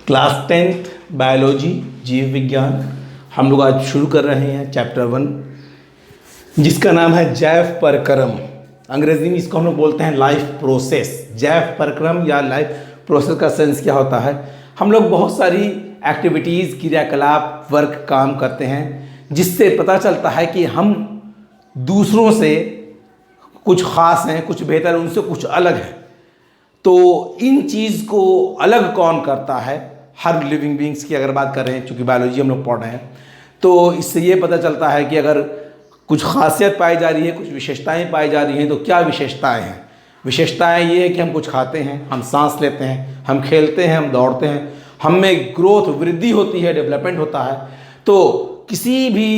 Class 10th biology जीव विज्ञान हम लोग आज शुरू कर रहे हैं चैप्टर 1 जिसका नाम है जैव परक्रम। अंग्रेजी में इसको हम लोग बोलते हैं लाइफ प्रोसेस। जैव परक्रम या लाइफ प्रोसेस का सेंस क्या होता है? हम लोग बहुत सारी एक्टिविटीज़, क्रियाकलाप, वर्क, काम करते हैं जिससे पता चलता है कि हम दूसरों से कुछ ख़ास हैं, कुछ बेहतर, उनसे कुछ अलग है। तो इन चीज़ को अलग कौन करता है? हर लिविंग बींग्स की अगर बात कर रहे हैं, चूँकि बायोलॉजी हम लोग पढ़ रहे हैं, तो इससे ये पता चलता है कि अगर कुछ खासियत पाई जा रही है, कुछ विशेषताएं पाई जा रही हैं, तो क्या विशेषताएं हैं? विशेषताएं ये है कि हम कुछ खाते हैं, हम सांस लेते हैं, हम खेलते हैं, हम दौड़ते हैं, हम में ग्रोथ, वृद्धि होती है, डेवलपमेंट होता है। तो किसी भी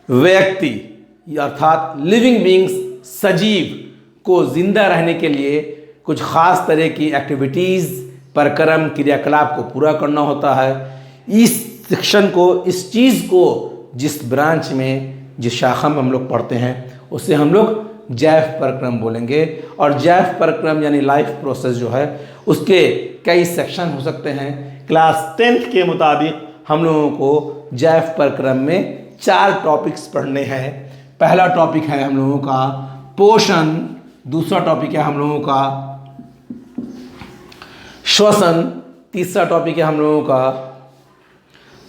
व्यक्ति अर्थात लिविंग बींग्स, सजीव को जिंदा रहने के लिए कुछ ख़ास तरह की एक्टिविटीज़, परक्रम, क्रियाकलाप को पूरा करना होता है। इस सेक्शन को, इस चीज़ को जिस ब्रांच में, जिस शाखा में हम लोग पढ़ते हैं, उसे हम लोग जैव परक्रम बोलेंगे। और जैव परक्रम यानी लाइफ प्रोसेस जो है, उसके कई सेक्शन हो सकते हैं। क्लास 10th के मुताबिक हम लोगों को जैव परक्रम में 4 टॉपिक्स पढ़ने हैं। पहला टॉपिक है हम लोगों का पोषण, दूसरा टॉपिक है हम लोगों का श्वसन, तीसरा टॉपिक है हम लोगों का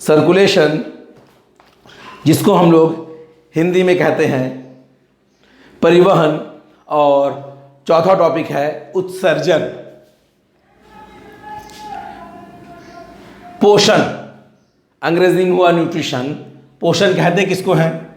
सर्कुलेशन, जिसको हम लोग हिंदी में कहते हैं परिवहन, और चौथा टॉपिक है उत्सर्जन। पोषण अंग्रेजी में हुआ न्यूट्रिशन। पोषण कहते किसको हैं?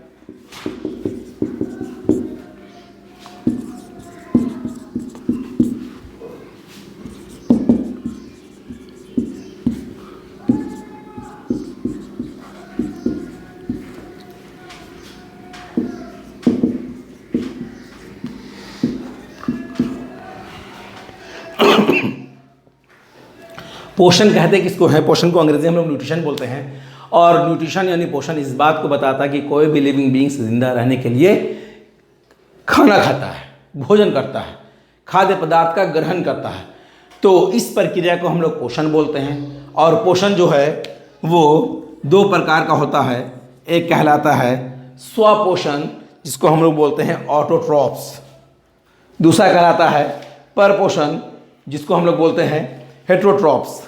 पोषण कहते किसको है? पोषण को अंग्रेजी में हम लोग न्यूट्रिशन बोलते हैं। और न्यूट्रिशन यानी पोषण इस बात को बताता है कि कोई भी लिविंग बींग्स जिंदा रहने के लिए खाना खाता है, भोजन करता है, खाद्य पदार्थ का ग्रहण करता है। तो इस प्रक्रिया को हम लोग पोषण बोलते हैं। और पोषण जो है वो 2 प्रकार का होता है। एक कहलाता है स्वपोषण, जिसको हम लोग बोलते हैं ऑटोट्रॉप्स। दूसरा कहलाता है परपोषण, जिसको हम लोग बोलते हैं हेटेरोट्रॉप्स।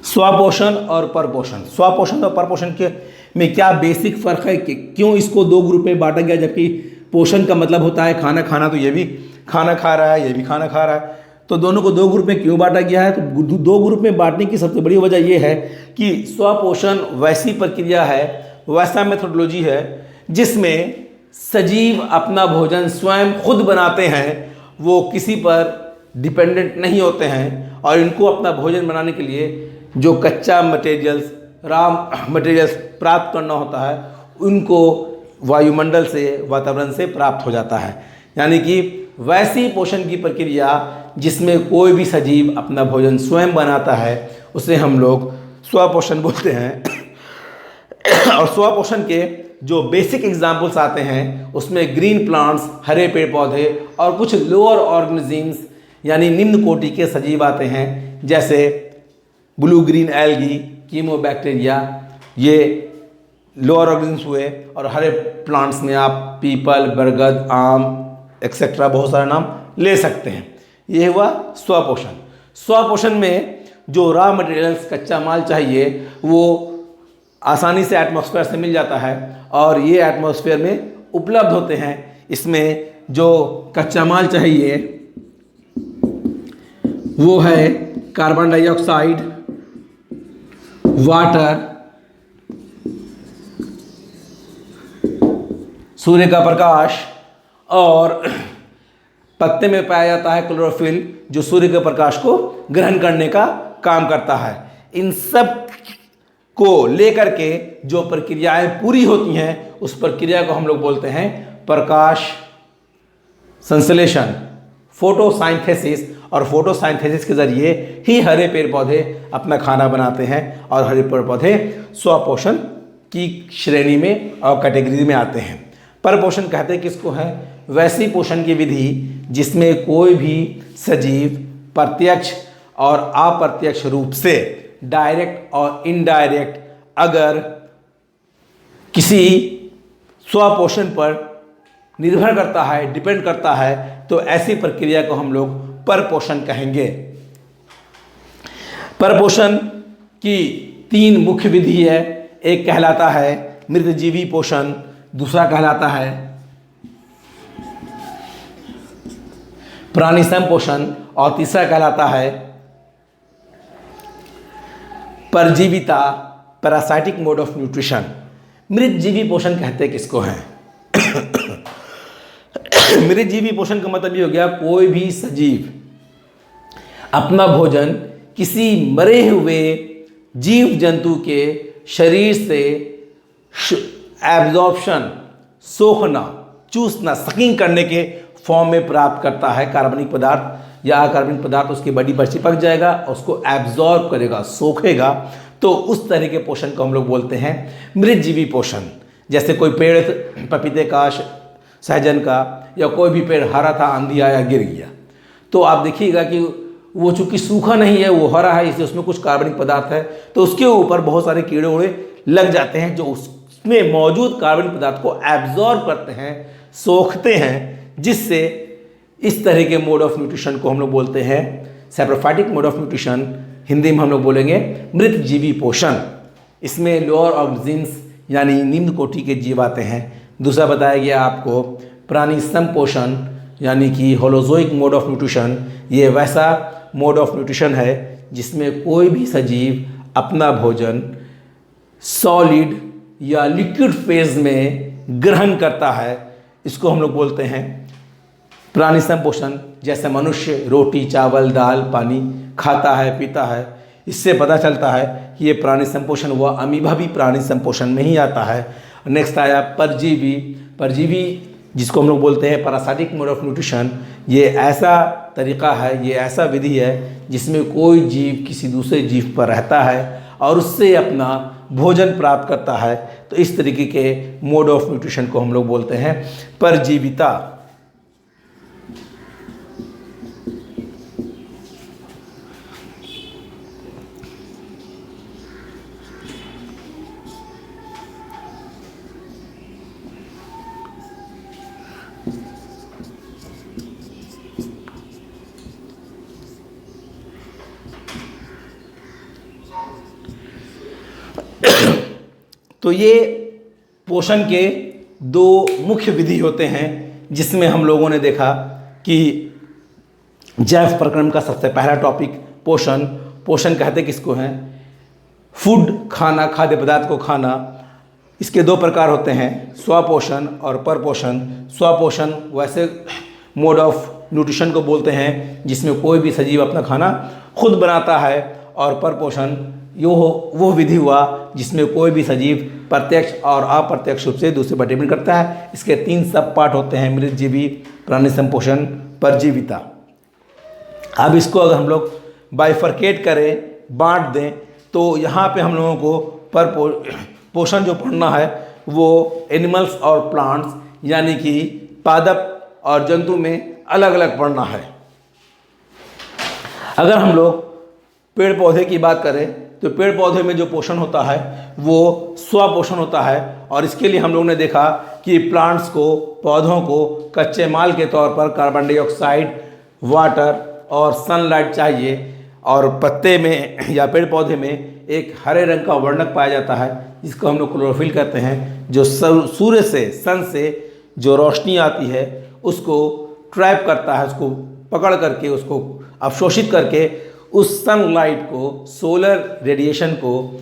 स्वपोषण और परपोषण। स्वपोषण और परपोषण के में क्या बेसिक फर्क है कि क्यों इसको 2 ग्रुप में बांटा गया? जबकि पोषण का मतलब होता है खाना खाना, तो ये भी खाना खा रहा है, ये भी खाना खा रहा है, तो दोनों को 2 ग्रुप में क्यों बांटा गया है? तो 2 ग्रुप में बांटने की सबसे बड़ी वजह यह है कि स्वपोषण वैसी प्रक्रिया है, वैसा मेथोडोलॉजी है जिसमें सजीव अपना भोजन स्वयं खुद बनाते हैं। वो किसी पर डिपेंडेंट नहीं होते हैं और इनको अपना भोजन बनाने के लिए जो कच्चा मटेरियल्स, रॉ मटेरियल्स प्राप्त करना होता है, उनको वायुमंडल से, वातावरण से प्राप्त हो जाता है। यानी कि वैसी पोषण की प्रक्रिया जिसमें कोई भी सजीव अपना भोजन स्वयं बनाता है, उसे हम लोग स्वपोषण बोलते हैं। और स्वपोषण के जो बेसिक एग्जाम्पल्स आते हैं उसमें ग्रीन प्लांट्स, हरे पेड़ पौधे, और कुछ लोअर ऑर्गेनिजम्स यानी निम्न कोटि के सजीव आते हैं, जैसे ब्लू ग्रीन एल्गी, कीमोबैक्टीरिया, ये लोअर ऑर्गेनिजम्स हुए। और हरे प्लांट्स में आप पीपल, बरगद, आम एक्सेट्रा बहुत सारे नाम ले सकते हैं। ये हुआ स्वपोषण। स्वपोषण में जो रॉ मटेरियल्स, कच्चा माल चाहिए, वो आसानी से एटमॉस्फेयर से मिल जाता है और ये एटमॉस्फेयर में उपलब्ध होते हैं। इसमें जो कच्चा माल चाहिए वो है कार्बन डाइऑक्साइड, वाटर, सूर्य का प्रकाश, और पत्ते में पाया जाता है क्लोरोफिल, जो सूर्य के प्रकाश को ग्रहण करने का काम करता है। इन सब को लेकर के जो प्रक्रियाएं पूरी होती हैं, उस प्रक्रिया को हम लोग बोलते हैं प्रकाश संश्लेषण, फोटोसाइंथेसिस। और फोटोसाइंथेसिस के जरिए ही हरे पेड़ पौधे अपना खाना बनाते हैं और हरे पेड़ पौधे स्वपोषण की श्रेणी में और कैटेगरी में आते हैं। परपोषण कहते हैं किसको है? वैसी पोषण की विधि जिसमें कोई भी सजीव प्रत्यक्ष और अप्रत्यक्ष रूप से डायरेक्ट और इनडायरेक्ट अगर किसी स्वपोषण पर निर्भर करता है, डिपेंड करता है, तो ऐसी प्रक्रिया को हम लोग परपोषण कहेंगे। परपोषण की 3 मुख्य विधि है। एक कहलाता है मृतजीवी पोषण, दूसरा कहलाता है प्राणी संपोषण और तीसरा कहलाता है परजीविता, पैरासाइटिक मोड ऑफ न्यूट्रिशन। मृतजीवी पोषण कहते हैं किसको है? मृतजीवी पोषण का मतलब ये हो गया कोई भी सजीव अपना भोजन किसी मरे हुए जीव जंतु के शरीर से एब्जॉर्प्शन, सोखना, चूसना, सकिंग करने के फॉर्म में प्राप्त करता है। कार्बनिक पदार्थ या अकार्बनिक पदार्थ उसकी बॉडी पर चिपक जाएगा, उसको एब्जॉर्ब करेगा, सोखेगा, तो उस तरह के पोषण को हम लोग बोलते हैं मृतजीवी पोषण। जैसे कोई पेड़ पपीते का, सहजन का या कोई भी पेड़ हरा था, आंधी आया गिर गया, तो आप देखिएगा कि वो चूंकि सूखा नहीं है, वो हरा है, इसलिए उसमें कुछ कार्बनिक पदार्थ है, तो उसके ऊपर बहुत सारे कीड़े उड़े लग जाते हैं जो उसमें मौजूद कार्बनिक पदार्थ को एब्जॉर्ब करते हैं, सोखते हैं, जिससे इस तरह के मोड ऑफ न्यूट्रिशन को हम लोग बोलते हैं saprophytic mode of nutrition. Hindi में हम लोग बोलेंगे मृतजीवी पोषण। इसमें लोअर ऑर्गेनिज्म्स यानी निम्न कोटि के जीव आते हैं। दूसरा बताया गया आपको प्राणी संपोषण यानी कि होलोजोइक मोड ऑफ न्यूट्रिशन। ये वैसा मोड ऑफ न्यूट्रिशन है जिसमें कोई भी सजीव अपना भोजन सॉलिड या लिक्विड फेज में ग्रहण करता है, इसको हम लोग बोलते हैं प्राणी संपोषण। जैसे मनुष्य रोटी, चावल, दाल, पानी खाता है, पीता है, इससे पता चलता है कि ये प्राणी संपोषण हुआ। अमीबा भी प्राणी संपोषण में ही आता है। नेक्स्ट आया परजीवी। परजीवी जिसको हम लोग बोलते हैं पैरासाइटिक मोड ऑफ न्यूट्रिशन। ये ऐसा तरीका है, ये ऐसा विधि है जिसमें कोई जीव किसी दूसरे जीव पर रहता है और उससे अपना भोजन प्राप्त करता है। तो इस तरीके के मोड ऑफ न्यूट्रिशन को हम लोग बोलते हैं परजीविता। तो ये पोषण के 2 मुख्य विधि होते हैं जिसमें हम लोगों ने देखा कि जैव प्रक्रम का सबसे पहला टॉपिक पोषण। पोषण कहते किसको हैं? फूड, खाना, खाद्य पदार्थ को खाना। इसके 2 प्रकार होते हैं, स्वपोषण और परपोषण। स्वपोषण वैसे मोड ऑफ न्यूट्रिशन को बोलते हैं जिसमें कोई भी सजीव अपना खाना खुद बनाता है, और परपोषण वो विधि हुआ जिसमें कोई भी सजीव प्रत्यक्ष और अप्रत्यक्ष रूप से दूसरे पर डिपेंड करता है। इसके 3 सब पार्ट होते हैं, मृतजीवी, प्राणी संपोषण, परजीविता। अब इसको अगर हम लोग बाइफरकेट करें, बांट दें, तो यहाँ पे हम लोगों को पोषण जो पढ़ना है वो एनिमल्स और प्लांट्स यानी कि पादप और जंतु में अलग अलग पढ़ना है। अगर हम लोग पेड़ पौधे की बात करें तो पेड़ पौधे में जो पोषण होता है वो स्वपोषण होता है, और इसके लिए हम लोग ने देखा कि प्लांट्स को, पौधों को कच्चे माल के तौर पर कार्बन डाइऑक्साइड, वाटर और सनलाइट चाहिए, और पत्ते में या पेड़ पौधे में एक हरे रंग का वर्णक पाया जाता है जिसको हम लोग क्लोरोफिल कहते हैं, जो सूर्य से, सन से जो रोशनी आती है उसको ट्रैप करता है, उसको पकड़ करके, उसको अवशोषित करके उस सनलाइट को, सोलर रेडिएशन को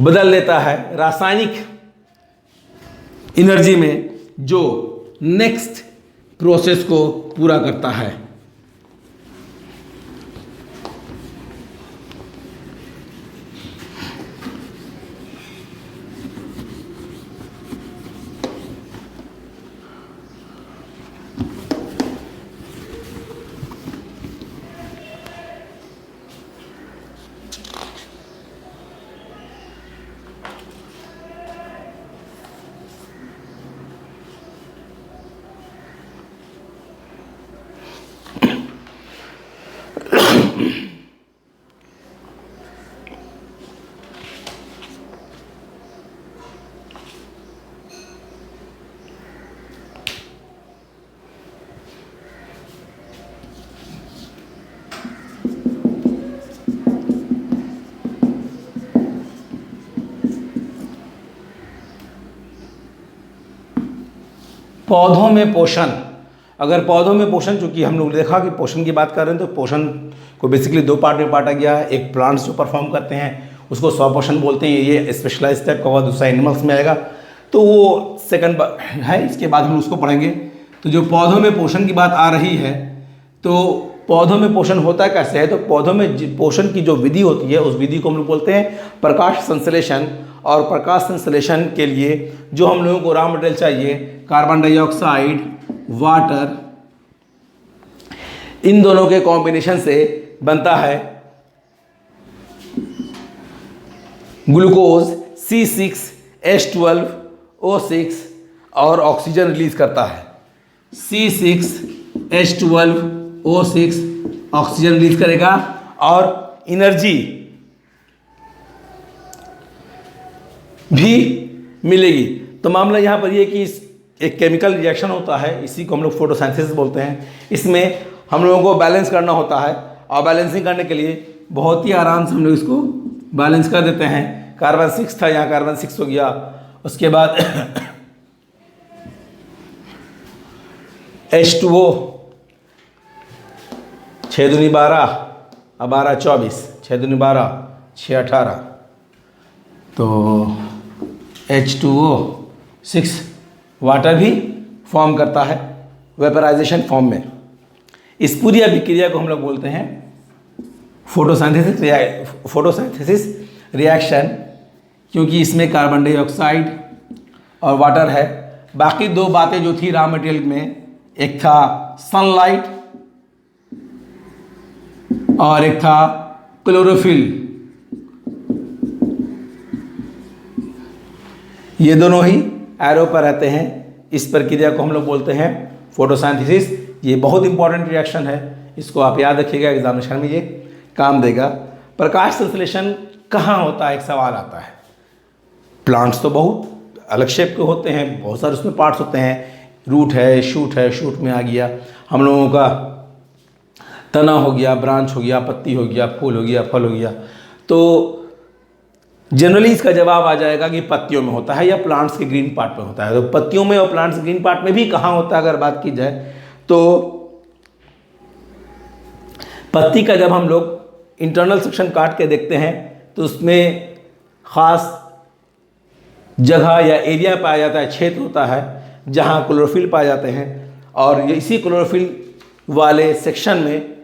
बदल देता है रासायनिक एनर्जी में, जो नेक्स्ट प्रोसेस को पूरा करता है। पौधों में पोषण, अगर पौधों में पोषण, चूंकि हम लोग देखा कि पोषण की बात कर रहे हैं तो पोषण को बेसिकली दो पार्ट में बांटा गया है। एक प्लांट्स जो परफॉर्म करते हैं उसको स्वपोषण बोलते हैं, ये स्पेशलाइज टाइप का हुआ। दूसरा एनिमल्स में आएगा तो वो सेकंड है, इसके बाद हम उसको पढ़ेंगे। तो जो पौधों में पोषण की बात आ रही है तो पौधों में पोषण होता कैसे है, तो पौधों में पोषण की जो विधि होती है उस विधि को हम लोग बोलते हैं प्रकाश संश्लेषण। और प्रकाश संश्लेषण के लिए जो हम लोगों को रॉ मटेरियल चाहिए, कार्बन डाइऑक्साइड, वाटर, इन दोनों के कॉम्बिनेशन से बनता है ग्लूकोज C6H12O6 और ऑक्सीजन रिलीज करता है। C6H12O6 ऑक्सीजन रिलीज करेगा और एनर्जी भी मिलेगी। तो मामला यहाँ पर ये कि एक केमिकल रिएक्शन होता है, इसी को हम लोग फोटोसिंथेसिस बोलते हैं। इसमें हम लोगों को बैलेंस करना होता है और बैलेंसिंग करने के लिए बहुत ही आराम से हम लोग इसको बैलेंस कर देते हैं। कार्बन 6 था, यहाँ कार्बन 6 हो गया। उसके बाद H2O 6 दूनी 12 और 12 24, 6 दूनी 12 6 18, तो H2O 6 वाटर भी फॉर्म करता है वेपराइजेशन फॉर्म में। इस पूरी अभिक्रिया को हम लोग बोलते हैं फोटोसिंथेसिस रिएक्शन, क्योंकि इसमें कार्बन डाइऑक्साइड और वाटर है। बाकी दो बातें जो थी रॉ मटेरियल में, एक था सनलाइट और एक था क्लोरोफिल। ये दोनों ही एरो पर रहते हैं। इस प्रक्रिया को हम लोग बोलते हैं फोटोसिंथेसिस। ये बहुत इंपॉर्टेंट रिएक्शन है, इसको आप याद रखिएगा, एग्जामिनेशन में ये काम देगा। प्रकाश संश्लेषण कहाँ होता है, एक सवाल आता है। प्लांट्स तो बहुत अलग शेप के होते हैं, बहुत सारे उसमें पार्ट्स होते हैं। रूट है, शूट में आ गया, हम लोगों का तना हो गया, ब्रांच हो गया, पत्ती हो गया, फूल हो गया, फल हो गया। तो जनरली इसका जवाब आ जाएगा कि पत्तियों में होता है या प्लांट्स के ग्रीन पार्ट में होता है। तो पत्तियों में और प्लांट्स के ग्रीन पार्ट में भी कहाँ होता है अगर बात की जाए तो पत्ती का जब हम लोग इंटरनल सेक्शन काट के देखते हैं तो उसमें ख़ास जगह या एरिया पाया जाता है, क्षेत्र होता है जहाँ क्लोरोफिल पाए जाते हैं। और इसी क्लोरोफिल वाले सेक्शन में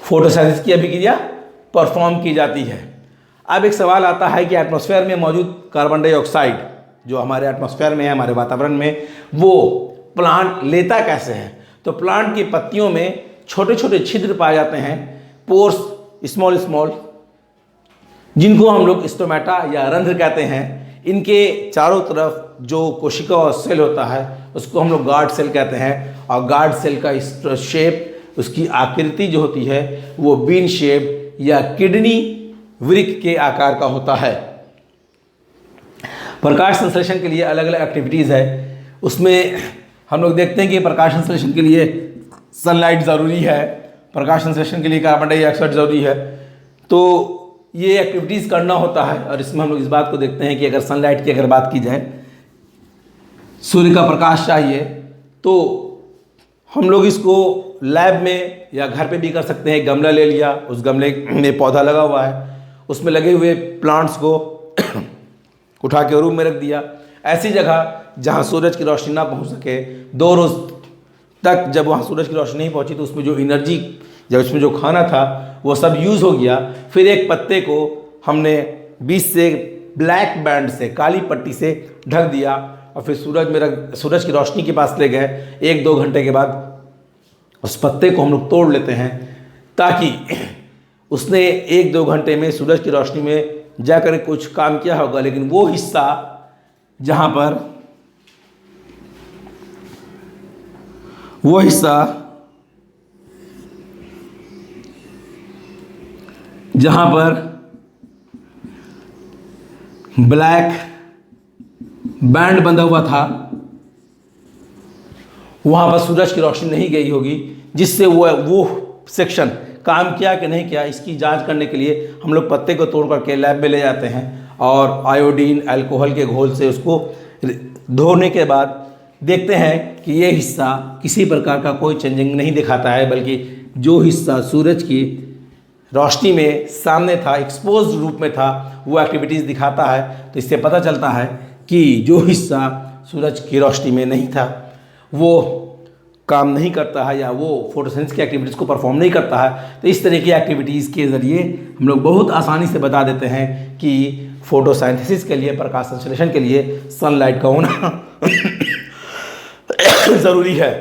फोटोसिंथेसिस की अभिक्रिया परफॉर्म की जाती है। अब एक सवाल आता है कि एटमॉस्फेयर में मौजूद कार्बन डाइऑक्साइड जो हमारे एटमॉस्फेयर में है, हमारे वातावरण में, वो प्लांट लेता कैसे है। तो प्लांट की पत्तियों में छोटे छोटे छिद्र पाए जाते हैं, पोर्स, स्मॉल, जिनको हम लोग स्टोमेटा या रंध्र कहते हैं। इनके चारों तरफ जो कोशिका और सेल होता है उसको हम लोग गार्ड सेल कहते हैं। और गार्ड सेल का शेप, उसकी आकृति जो होती है वो बीन शेप या किडनी वृक्क के आकार का होता है। प्रकाश संश्लेषण के लिए अलग अलग एक्टिविटीज़ है। उसमें हम लोग देखते हैं कि प्रकाश संश्लेषण के लिए सनलाइट ज़रूरी है, प्रकाश संश्लेषण के लिए कार्बन डाइऑक्साइड ज़रूरी है। तो ये एक्टिविटीज़ करना होता है। और इसमें हम लोग इस बात को देखते हैं कि अगर सनलाइट की अगर बात की जाए, सूर्य का प्रकाश चाहिए, तो हम लोग इसको लैब में या घर पे भी कर सकते हैं। गमला ले लिया, उस गमले में पौधा लगा हुआ है, उसमें लगे हुए प्लांट्स को उठा के रूम में रख दिया, ऐसी जगह जहाँ सूरज की रोशनी ना पहुँच सके। 2 रोज़ तक जब वहाँ सूरज की रोशनी नहीं पहुँची तो उसमें जो एनर्जी, जब उसमें जो खाना था वो सब यूज़ हो गया। फिर एक पत्ते को हमने बीच से ब्लैक बैंड से, काली पट्टी से ढक दिया और फिर सूरज की रोशनी के पास ले गए। 1-2 घंटे के बाद उस पत्ते को हम लोग तोड़ लेते हैं ताकि उसने 1-2 घंटे में सूरज की रोशनी में जाकर कुछ काम किया होगा, लेकिन वो हिस्सा जहाँ पर ब्लैक बैंड बंधा हुआ था वहाँ पर सूरज की रोशनी नहीं गई होगी, जिससे वो सेक्शन काम किया कि नहीं किया, इसकी जांच करने के लिए हम लोग पत्ते को तोड़ करके लैब में ले जाते हैं और आयोडीन, अल्कोहल के घोल से उसको धोने के बाद देखते हैं कि ये हिस्सा किसी प्रकार का कोई चेंजिंग नहीं दिखाता है, बल्कि जो हिस्सा सूरज की रोशनी में सामने था, एक्सपोज रूप में था, वो एक्टिविटीज़ दिखाता है। तो इससे पता चलता है कि जो हिस्सा सूरज की रोशनी में नहीं था वो काम नहीं करता है या वो फोटोसिंथेसिस की एक्टिविटीज़ को परफॉर्म नहीं करता है। तो इस तरह की एक्टिविटीज़ के ज़रिए हम लोग बहुत आसानी से बता देते हैं कि फोटोसिंथेसिस के लिए, प्रकाश संश्लेषण के लिए सनलाइट का होना ज़रूरी है।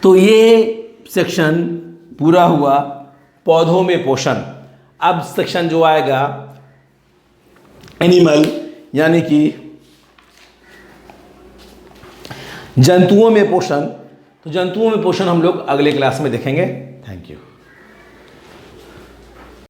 तो ये सेक्शन पूरा हुआ पौधों में पोषण। अब सेक्शन जो आएगा एनिमल, यानी कि जंतुओं में पोषण। तो जंतुओं में पोषण हम लोग अगले क्लास में देखेंगे।